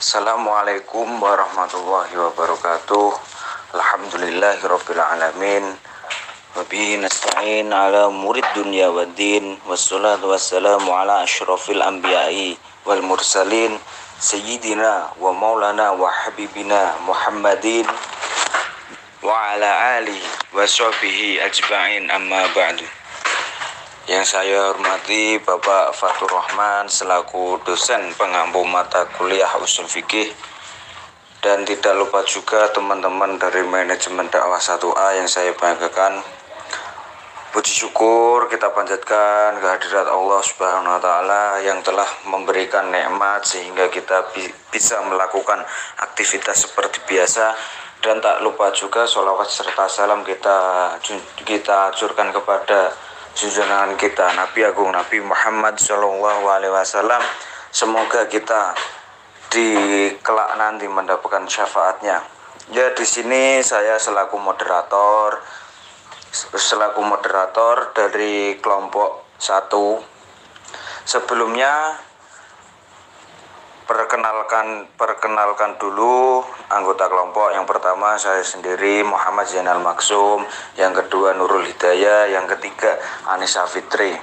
Assalamualaikum warahmatullahi wabarakatuh. Alhamdulillahirabbil alamin. Wa bihi nasta'in ala murid dunya waddin. Wassalatu wassalamu ala asyrafil anbiya'i wal mursalin sayyidina wa maulana wa habibina Muhammadin wa ala alihi wa sahbihi ajma'in, amma ba'du. Yang saya hormati Bapak Fatur Rahman selaku dosen pengampu mata kuliah usul fikih, dan tidak lupa juga teman-teman dari manajemen dakwah 1A yang saya banggakan. Puji syukur kita panjatkan kehadirat Allah Subhanahu wa taala yang telah memberikan nikmat sehingga kita bisa melakukan aktivitas seperti biasa, dan tak lupa juga sholawat serta salam kita aturkan kepada junjungan kita Nabi Agung Nabi Muhammad SAW. Semoga kita di kelak nanti mendapatkan syafaatnya. Ya, di sini saya selaku moderator dari kelompok 1. Sebelumnya perkenalkan dulu anggota kelompok. Yang pertama saya sendiri Muhammad Zainal Maksum, yang kedua Nurul Hidayah, yang ketiga Anissa Fitri.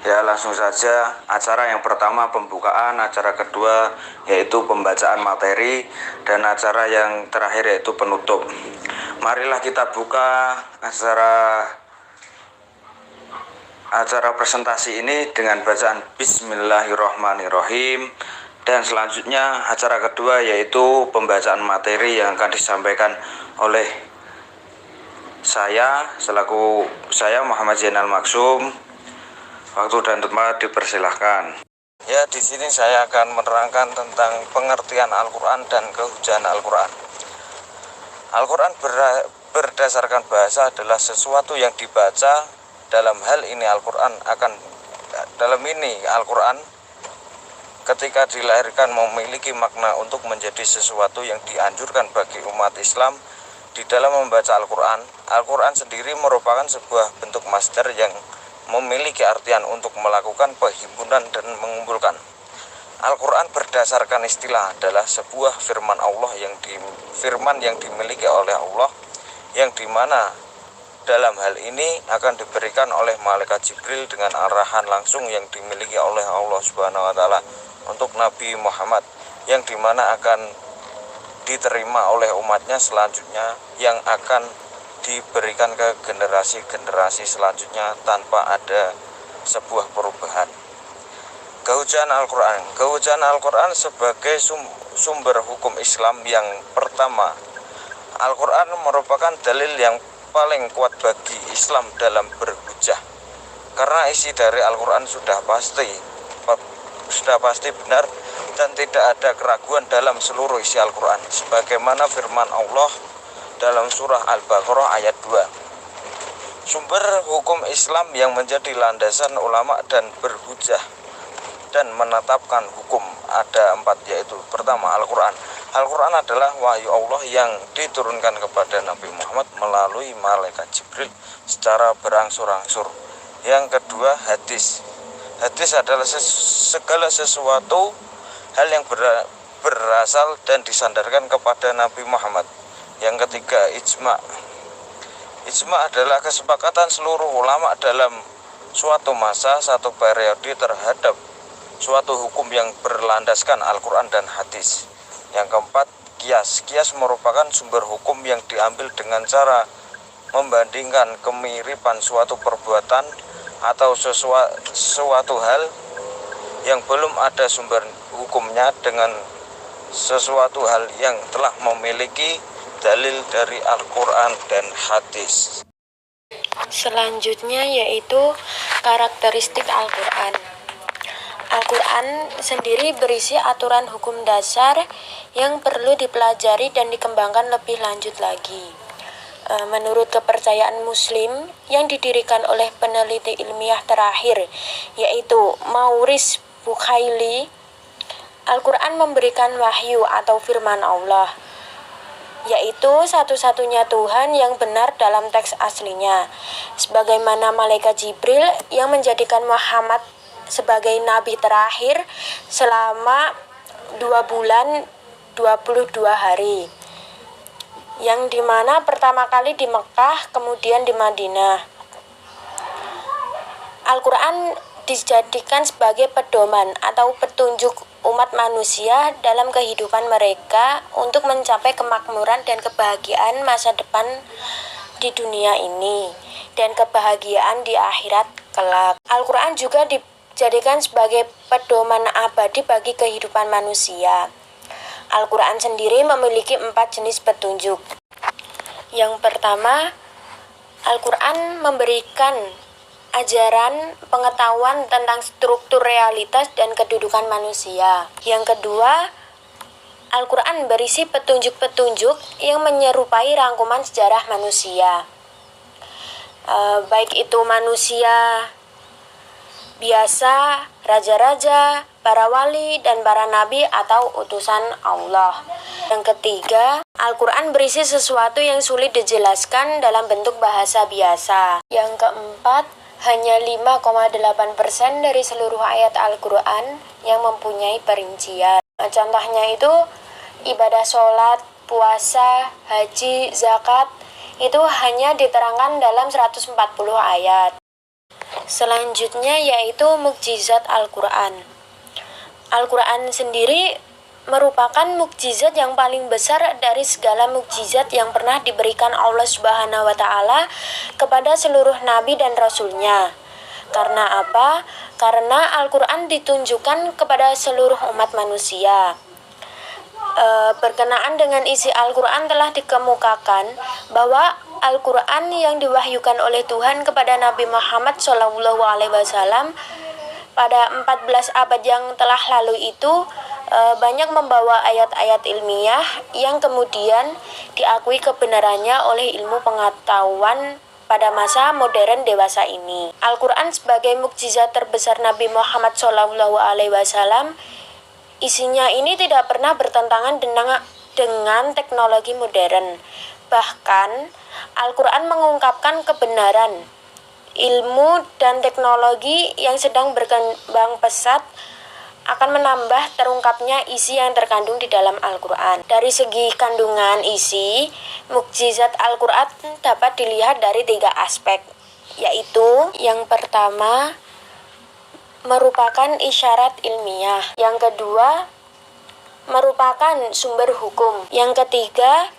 Ya, langsung saja acara yang pertama pembukaan, acara kedua yaitu pembacaan materi, dan acara yang terakhir yaitu penutup. Marilah kita buka acara presentasi ini dengan bacaan Bismillahirrahmanirrahim. Dan selanjutnya acara kedua yaitu pembacaan materi yang akan disampaikan oleh saya Muhammad Zainal Maksum. Waktu dan tempat dipersilahkan. Ya, di sini saya akan menerangkan tentang pengertian Al-Quran dan kehujanan Al-Quran. Al-Quran berdasarkan bahasa adalah sesuatu yang dibaca. Dalam hal ini Al-Quran ketika dilahirkan memiliki makna untuk menjadi sesuatu yang dianjurkan bagi umat Islam di dalam membaca Al-Quran. Al-Quran sendiri merupakan sebuah bentuk masdar yang memiliki artian untuk melakukan perhimpunan dan mengumpulkan. Al-Quran berdasarkan istilah adalah sebuah firman yang dimiliki oleh Allah, yang dimana dalam hal ini akan diberikan oleh malaikat Jibril dengan arahan langsung yang dimiliki oleh Allah Subhanahu wa taala untuk Nabi Muhammad, yang dimana akan diterima oleh umatnya selanjutnya, yang akan diberikan ke generasi-generasi selanjutnya tanpa ada sebuah perubahan. Kehujanan Al-Quran sebagai sumber hukum Islam yang pertama. Al-Quran merupakan dalil yang paling kuat bagi Islam dalam berhujjah, karena isi dari Al-Quran sudah pasti benar dan tidak ada keraguan dalam seluruh isi Al-Quran, sebagaimana firman Allah dalam surah Al-Baqarah ayat 2. Sumber hukum Islam yang menjadi landasan ulama dan berhujjah dan menetapkan hukum ada 4, yaitu pertama Al-Quran. Al-Quran adalah wahyu Allah yang diturunkan kepada Nabi Muhammad melalui malaikat Jibril secara berangsur-angsur. Yang kedua hadis. Hadis adalah segala sesuatu hal yang berasal dan disandarkan kepada Nabi Muhammad. Yang ketiga ijma. Ijma adalah kesepakatan seluruh ulama dalam suatu masa, satu periode terhadap suatu hukum yang berlandaskan Al-Quran dan hadis. Yang keempat kias. Kias merupakan sumber hukum yang diambil dengan cara membandingkan kemiripan suatu perbuatan atau suatu hal yang belum ada sumber hukumnya dengan sesuatu hal yang telah memiliki dalil dari Al-Quran dan hadis. Selanjutnya yaitu karakteristik Al-Quran. Al-Quran sendiri berisi aturan hukum dasar yang perlu dipelajari dan dikembangkan lebih lanjut lagi. Menurut kepercayaan Muslim yang didirikan oleh peneliti ilmiah terakhir, yaitu Maurice Bucaille, Al-Quran memberikan wahyu atau firman Allah, yaitu satu-satunya Tuhan yang benar dalam teks aslinya, sebagaimana malaikat Jibril yang menjadikan Muhammad sebagai nabi terakhir selama 2 bulan 22 hari, yang dimana pertama kali di Mekah, kemudian di Madinah. Al-Quran dijadikan sebagai pedoman atau petunjuk umat manusia dalam kehidupan mereka untuk mencapai kemakmuran dan kebahagiaan masa depan di dunia ini dan kebahagiaan di akhirat kelak. Al-Quran juga dijadikan sebagai pedoman abadi bagi kehidupan manusia. Al-Quran sendiri memiliki 4 jenis petunjuk. Yang pertama, Al-Quran memberikan ajaran pengetahuan tentang struktur realitas dan kedudukan manusia. Yang kedua, Al-Quran berisi petunjuk-petunjuk yang menyerupai rangkuman sejarah manusia. Baik itu manusia biasa, raja-raja, para wali, dan para nabi atau utusan Allah. Yang ketiga, Al-Quran berisi sesuatu yang sulit dijelaskan dalam bentuk bahasa biasa. Yang keempat, hanya 5,8% dari seluruh ayat Al-Quran yang mempunyai perincian. Contohnya itu, ibadah sholat, puasa, haji, zakat, itu hanya diterangkan dalam 140 ayat. Selanjutnya yaitu mukjizat Al-Quran. Al-Quran sendiri merupakan mukjizat yang paling besar dari segala mukjizat yang pernah diberikan Allah Subhanahu wa Ta'ala kepada seluruh nabi dan rasulnya. Karena apa? Karena Al-Quran ditunjukkan kepada seluruh umat manusia. Berkenaan dengan isi Al-Quran telah dikemukakan bahwa Al-Quran yang diwahyukan oleh Tuhan kepada Nabi Muhammad SAW pada 14 abad yang telah lalu itu banyak membawa ayat-ayat ilmiah yang kemudian diakui kebenarannya oleh ilmu pengetahuan pada masa modern dewasa ini. Al-Quran sebagai mukjizat terbesar Nabi Muhammad SAW, isinya ini tidak pernah bertentangan dengan teknologi modern. Bahkan, Al-Quran mengungkapkan kebenaran, ilmu, dan teknologi yang sedang berkembang pesat akan menambah terungkapnya isi yang terkandung di dalam Al-Quran. Dari segi kandungan isi, mukjizat Al-Quran dapat dilihat dari 3 aspek, yaitu yang pertama, merupakan isyarat ilmiah. Yang kedua, merupakan sumber hukum. Yang ketiga,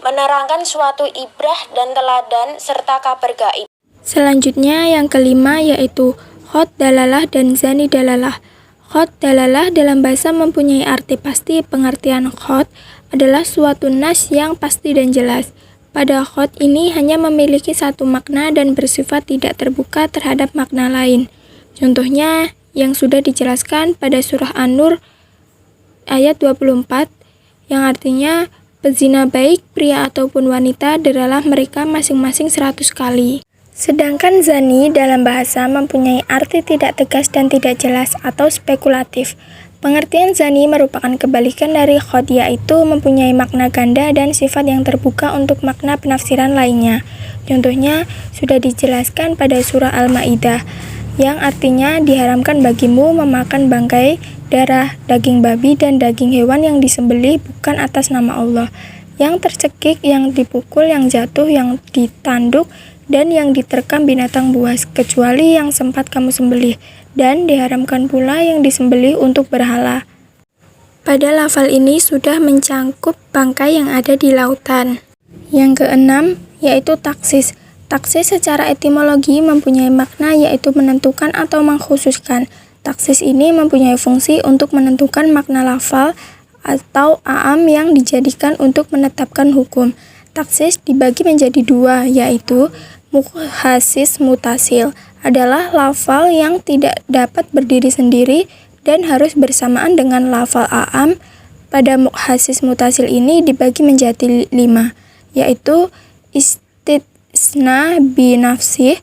menerangkan suatu ibrah dan teladan serta kabar gaib. Selanjutnya yang kelima yaitu khot dalalah dan zani dalalah. Khot dalalah dalam bahasa mempunyai arti pasti. Pengertian khot adalah suatu nas yang pasti dan jelas. Pada khot ini hanya memiliki satu makna dan bersifat tidak terbuka terhadap makna lain. Contohnya yang sudah dijelaskan pada surah An-Nur ayat 24 yang artinya pezina baik pria ataupun wanita deralah mereka masing-masing 100 kali. Sedangkan zani dalam bahasa mempunyai arti tidak tegas dan tidak jelas atau spekulatif. Pengertian zani merupakan kebalikan dari khot, yaitu mempunyai makna ganda dan sifat yang terbuka untuk makna penafsiran lainnya. Contohnya sudah dijelaskan pada surah Al-Maidah yang artinya diharamkan bagimu memakan bangkai, darah, daging babi, dan daging hewan yang disembelih bukan atas nama Allah, yang tercekik, yang dipukul, yang jatuh, yang ditanduk, dan yang diterkam binatang buas, kecuali yang sempat kamu sembelih, dan diharamkan pula yang disembelih untuk berhala. Pada lafal ini sudah mencangkup bangkai yang ada di lautan. Yang keenam yaitu taksis. Taksis secara etimologi mempunyai makna yaitu menentukan atau mengkhususkan. Taksis ini mempunyai fungsi untuk menentukan makna lafal atau a'am yang dijadikan untuk menetapkan hukum. Taksis dibagi menjadi 2, yaitu mukhasis mutasil adalah lafal yang tidak dapat berdiri sendiri dan harus bersamaan dengan lafal a'am. Pada mukhasis mutasil ini dibagi menjadi 5, yaitu istisna binafsih,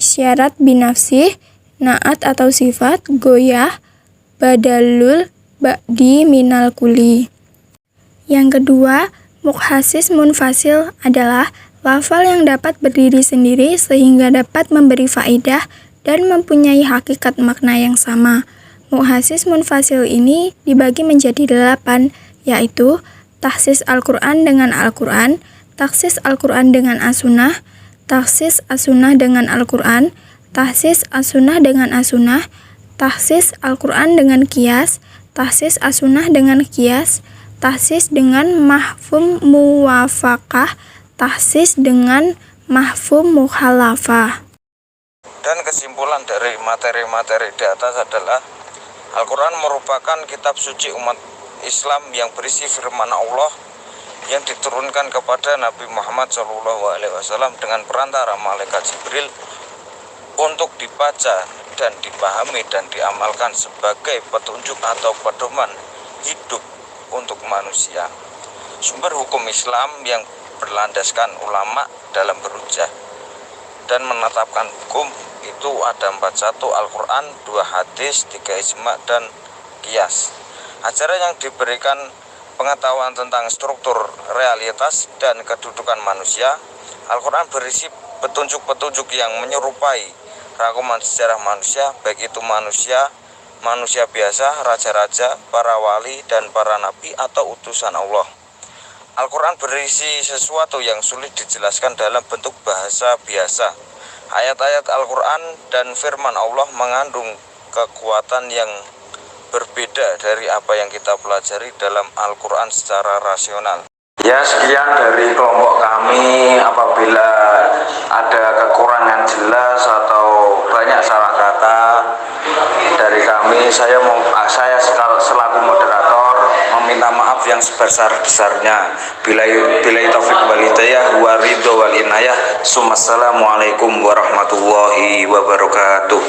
syarat binafsih, naat atau sifat, goyah, badalul ba'di minal kuli. Yang kedua, mukhasis munfasil adalah lafal yang dapat berdiri sendiri sehingga dapat memberi faedah dan mempunyai hakikat makna yang sama. Mukhasis munfasil ini dibagi menjadi 8, yaitu taksis Al-Quran dengan Al-Quran, taksis Al-Quran dengan As-Sunnah, taksis As-Sunnah dengan Al-Quran, taksis As-Sunnah dengan As-Sunnah, taksis Al-Quran dengan Qiyas, taksis As-Sunnah dengan Qiyas, taksis dengan mahfum muwafaqah, taksis dengan mahfum mukhalafah. Dan kesimpulan dari materi-materi di atas adalah Al-Quran merupakan kitab suci umat Islam yang berisi firman Allah yang diturunkan kepada Nabi Muhammad SAW dengan perantara malaikat Jibril untuk dibaca dan dipahami dan diamalkan sebagai petunjuk atau pedoman hidup untuk manusia. Sumber hukum Islam yang berlandaskan ulama dalam berhujjah dan menetapkan hukum itu ada 41 Al-Quran, 2 hadis, 3 ijma, dan qiyas. Ajaran yang diberikan pengetahuan tentang struktur realitas dan kedudukan manusia. Al-Quran berisi petunjuk-petunjuk yang menyerupai rangkuman sejarah manusia, baik itu manusia biasa, raja-raja, para wali, dan para nabi atau utusan Allah. Al-Quran berisi sesuatu yang sulit dijelaskan dalam bentuk bahasa biasa. Ayat-ayat Al-Quran dan firman Allah mengandung kekuatan yang berbeda dari apa yang kita pelajari dalam Al-Quran secara rasional. Ya, sekian dari kelompok kami. Apabila ada kekurangan jelas atau banyak salah kata dari kami, saya selaku moderator meminta maaf yang sebesar-besarnya. Bilai taufik wal hidayah wa ridho wal inayah. Assalamualaikum warahmatullahi wabarakatuh.